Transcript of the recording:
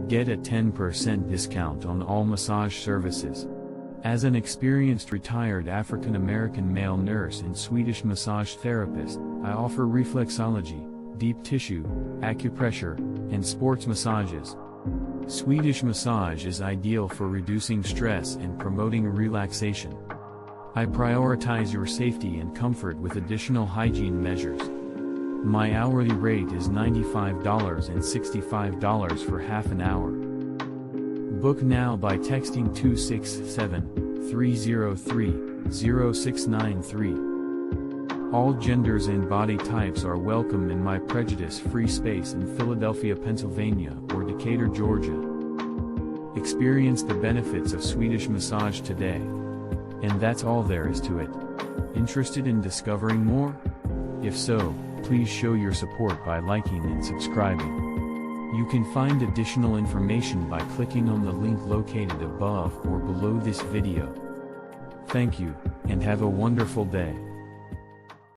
Get a 10% discount on all massage services. As an experienced retired African American male nurse and Swedish massage therapist, I offer reflexology, deep tissue, acupressure, and sports massages. Swedish massage is ideal for reducing stress and promoting relaxation. I prioritize your safety and comfort with additional hygiene measures. My hourly rate is $95 and $65 for half an hour. Book now by texting 267-303-0693. All genders and body types are welcome in my prejudice-free space in Philadelphia, Pennsylvania, or Decatur, Georgia. Experience the benefits of Swedish massage today. And that's all there is to it. Interested in discovering more? If so, please show your support by liking and subscribing. You can find additional information by clicking on the link located above or below this video. Thank you, and have a wonderful day.